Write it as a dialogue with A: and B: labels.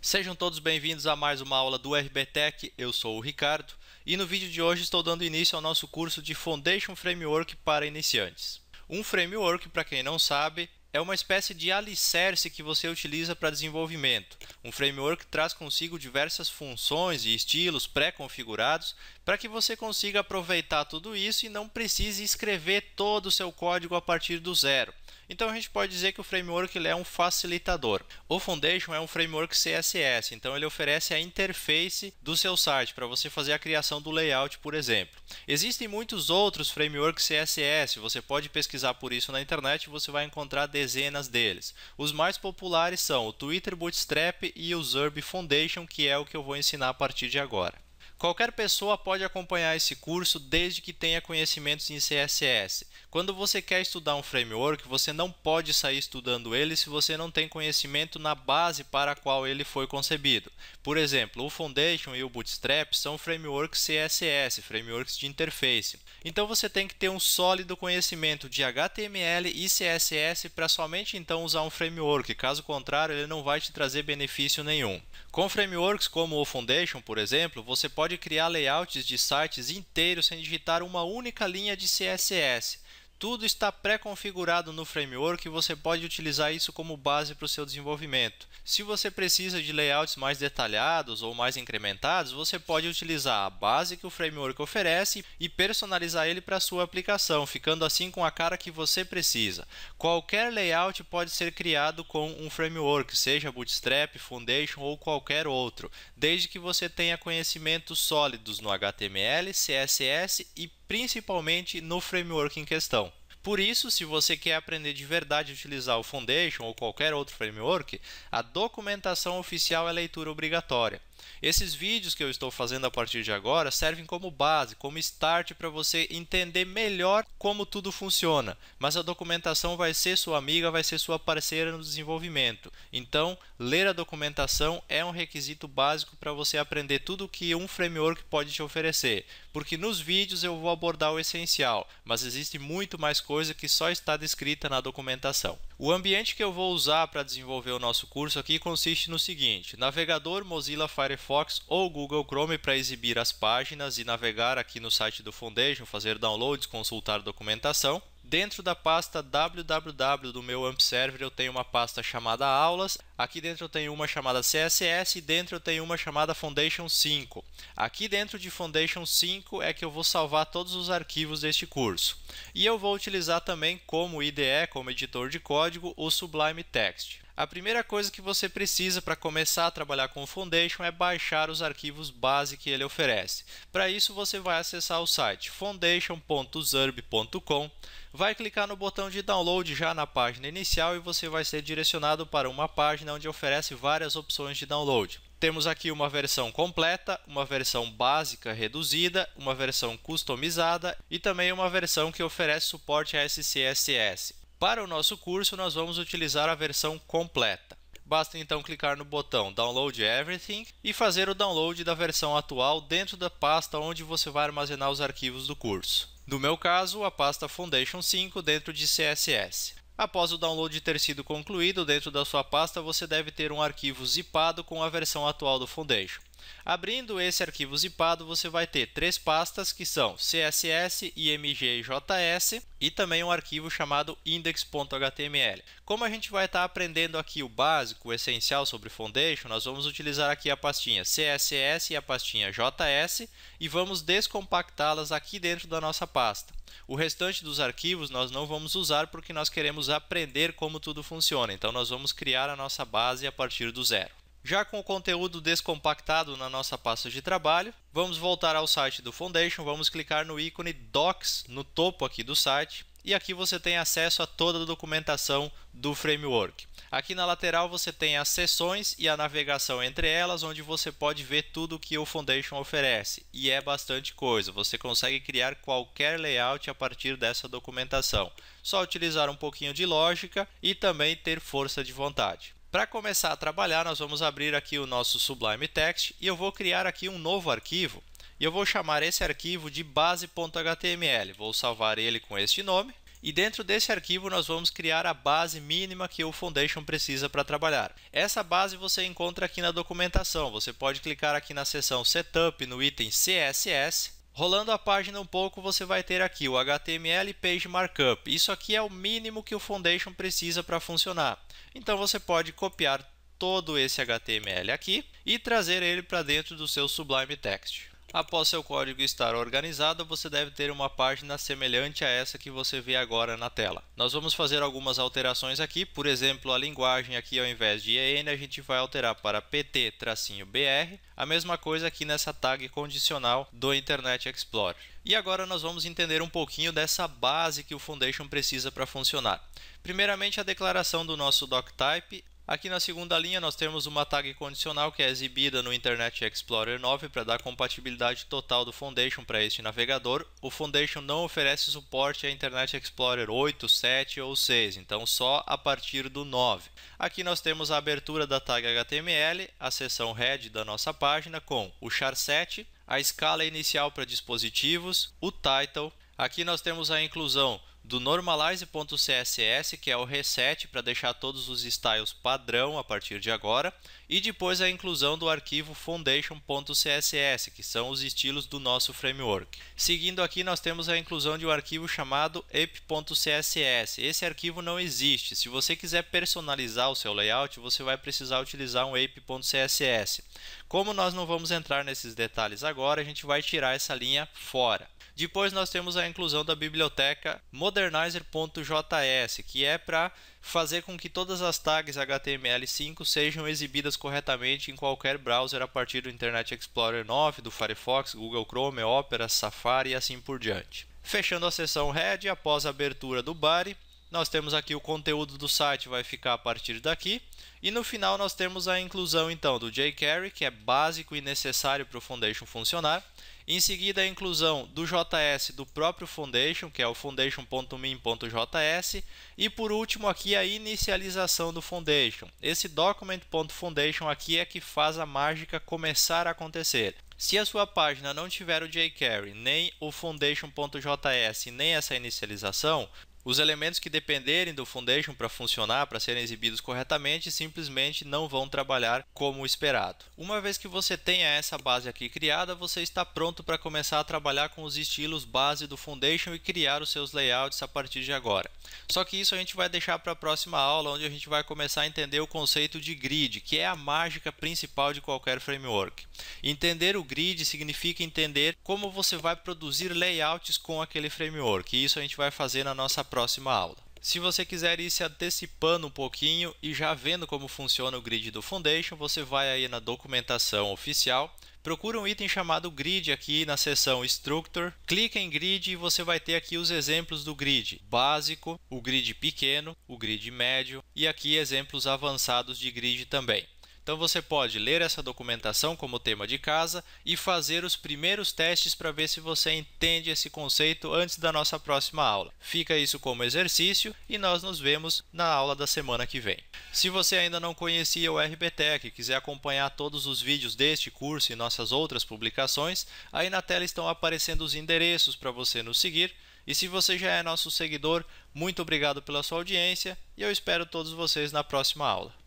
A: Sejam todos bem-vindos a mais uma aula do RBTech. Eu sou o Ricardo e no vídeo de hoje estou dando início ao nosso curso de Foundation Framework para iniciantes. Um framework, para quem não sabe, é uma espécie de alicerce que você utiliza para desenvolvimento. Um framework traz consigo diversas funções e estilos pré-configurados para que você consiga aproveitar tudo isso e não precise escrever todo o seu código a partir do zero. Então a gente pode dizer que o framework ele é um facilitador. O Foundation é um framework CSS, então ele oferece a interface do seu site para você fazer a criação do layout, por exemplo. Existem muitos outros frameworks CSS, você pode pesquisar por isso na internet e você vai encontrar dezenas deles. Os mais populares são o Twitter Bootstrap e o Zurb Foundation, que é o que eu vou ensinar a partir de agora. Qualquer pessoa pode acompanhar esse curso desde que tenha conhecimentos em CSS. Quando você quer estudar um framework, você não pode sair estudando ele se você não tem conhecimento na base para a qual ele foi concebido. Por exemplo, o Foundation e o Bootstrap são frameworks CSS, frameworks de interface. Então você tem que ter um sólido conhecimento de HTML e CSS para somente então usar um framework, caso contrário ele não vai te trazer benefício nenhum. Com frameworks como o Foundation, por exemplo, você pode criar layouts de sites inteiros sem digitar uma única linha de CSS. Tudo está pré-configurado no framework e você pode utilizar isso como base para o seu desenvolvimento. Se você precisa de layouts mais detalhados ou mais incrementados, você pode utilizar a base que o framework oferece e personalizar ele para a sua aplicação, ficando assim com a cara que você precisa. Qualquer layout pode ser criado com um framework, seja Bootstrap, Foundation ou qualquer outro, desde que você tenha conhecimentos sólidos no HTML, CSS e principalmente no framework em questão. Por isso, se você quer aprender de verdade a utilizar o Foundation ou qualquer outro framework, a documentação oficial é leitura obrigatória. Esses vídeos que eu estou fazendo a partir de agora servem como base, como start para você entender melhor como tudo funciona, mas a documentação vai ser sua amiga, vai ser sua parceira no desenvolvimento. Então, ler a documentação é um requisito básico para você aprender tudo o que um framework pode te oferecer, porque nos vídeos eu vou abordar o essencial, mas existe muito mais coisa que só está descrita na documentação. O ambiente que eu vou usar para desenvolver o nosso curso aqui consiste no seguinte: navegador Mozilla Firefox ou Google Chrome para exibir as páginas e navegar aqui no site do Foundation, fazer downloads, consultar documentação. Dentro da pasta www do meu AMP Server eu tenho uma pasta chamada aulas, aqui dentro eu tenho uma chamada CSS e dentro eu tenho uma chamada Foundation 5. Aqui dentro de Foundation 5 é que eu vou salvar todos os arquivos deste curso. E eu vou utilizar também como IDE, como editor de código, o Sublime Text. A primeira coisa que você precisa para começar a trabalhar com o Foundation é baixar os arquivos base que ele oferece. Para isso você vai acessar o site foundation.zurb.com, vai clicar no botão de download já na página inicial e você vai ser direcionado para uma página onde oferece várias opções de download. Temos aqui uma versão completa, uma versão básica reduzida, uma versão customizada e também uma versão que oferece suporte a SCSS. Para o nosso curso, nós vamos utilizar a versão completa. Basta então clicar no botão Download Everything e fazer o download da versão atual dentro da pasta onde você vai armazenar os arquivos do curso. No meu caso, a pasta Foundation 5 dentro de CSS. Após o download ter sido concluído, dentro da sua pasta você deve ter um arquivo zipado com a versão atual do Foundation. Abrindo esse arquivo zipado, você vai ter três pastas que são CSS, IMG e JS e também um arquivo chamado index.html. Como a gente vai estar aprendendo aqui o básico, o essencial sobre Foundation, nós vamos utilizar aqui a pastinha CSS e a pastinha JS e vamos descompactá-las aqui dentro da nossa pasta. O restante dos arquivos nós não vamos usar porque nós queremos aprender como tudo funciona, então nós vamos criar a nossa base a partir do zero. Já com o conteúdo descompactado na nossa pasta de trabalho, vamos voltar ao site do Foundation, vamos clicar no ícone Docs no topo aqui do site e aqui você tem acesso a toda a documentação do framework. Aqui na lateral você tem as seções e a navegação entre elas, onde você pode ver tudo o que o Foundation oferece. E é bastante coisa, você consegue criar qualquer layout a partir dessa documentação. Só utilizar um pouquinho de lógica e também ter força de vontade. Para começar a trabalhar, nós vamos abrir aqui o nosso Sublime Text e eu vou criar aqui um novo arquivo. E eu vou chamar esse arquivo de base.html. Vou salvar ele com este nome E dentro desse arquivo nós vamos criar a base mínima que o Foundation precisa para trabalhar. Essa base você encontra aqui na documentação. Você pode clicar aqui na seção Setup, no item CSS. Rolando a página um pouco, você vai ter aqui o HTML Page Markup. Isso aqui é o mínimo que o Foundation precisa para funcionar. Então você pode copiar todo esse HTML aqui e trazer ele para dentro do seu Sublime Text. Após seu código estar organizado, você deve ter uma página semelhante a essa que você vê agora na tela. Nós vamos fazer algumas alterações aqui, por exemplo, a linguagem aqui ao invés de EN a gente vai alterar para PT-BR, a mesma coisa aqui nessa tag condicional do Internet Explorer. E agora nós vamos entender um pouquinho dessa base que o Foundation precisa para funcionar. Primeiramente, a declaração do nosso doctype. Aqui na segunda linha nós temos uma tag condicional que é exibida no Internet Explorer 9 para dar compatibilidade total do Foundation para este navegador. O Foundation não oferece suporte a Internet Explorer 8, 7 ou 6, então só a partir do 9. Aqui nós temos a abertura da tag HTML, a seção head da nossa página com o char7, a escala inicial para dispositivos, o title. Aqui nós temos a inclusão do normalize.css, que é o reset para deixar todos os styles padrão a partir de agora, e depois a inclusão do arquivo foundation.css, que são os estilos do nosso framework. Seguindo aqui nós temos a inclusão de um arquivo chamado app.css. Esse arquivo não existe. Se você quiser personalizar o seu layout, você vai precisar utilizar um app.css. Como nós não vamos entrar nesses detalhes agora, a gente vai tirar essa linha fora. Depois nós temos a inclusão da biblioteca modernizer.js, que é para fazer com que todas as tags HTML5 sejam exibidas corretamente em qualquer browser a partir do Internet Explorer 9, do Firefox, Google Chrome, Opera, Safari e assim por diante. Fechando a seção head, após a abertura do body, nós temos aqui o conteúdo do site, vai ficar a partir daqui. E no final nós temos a inclusão então do jQuery, que é básico e necessário para o Foundation funcionar. Em seguida a inclusão do JS do próprio Foundation, que é o foundation.min.js. E por último aqui a inicialização do Foundation. Esse document.foundation aqui é que faz a mágica começar a acontecer. Se a sua página não tiver o jQuery, nem o foundation.js, nem essa inicialização, os elementos que dependerem do Foundation para funcionar, para serem exibidos corretamente, simplesmente não vão trabalhar como esperado. Uma vez que você tenha essa base aqui criada, você está pronto para começar a trabalhar com os estilos base do Foundation e criar os seus layouts a partir de agora. Só que isso a gente vai deixar para a próxima aula, onde a gente vai começar a entender o conceito de grid, que é a mágica principal de qualquer framework. Entender o grid significa entender como você vai produzir layouts com aquele framework, e isso a gente vai fazer na nossa próxima aula. Se você quiser ir se antecipando um pouquinho e já vendo como funciona o grid do Foundation, você vai aí na documentação oficial, procura um item chamado grid aqui na seção Structure, clica em grid e você vai ter aqui os exemplos do grid básico, o grid pequeno, o grid médio e aqui exemplos avançados de grid também. Então você pode ler essa documentação como tema de casa e fazer os primeiros testes para ver se você entende esse conceito antes da nossa próxima aula. Fica isso como exercício e nós nos vemos na aula da semana que vem. Se você ainda não conhecia o RBTech e quiser acompanhar todos os vídeos deste curso e nossas outras publicações, aí na tela estão aparecendo os endereços para você nos seguir. E se você já é nosso seguidor, muito obrigado pela sua audiência e eu espero todos vocês na próxima aula.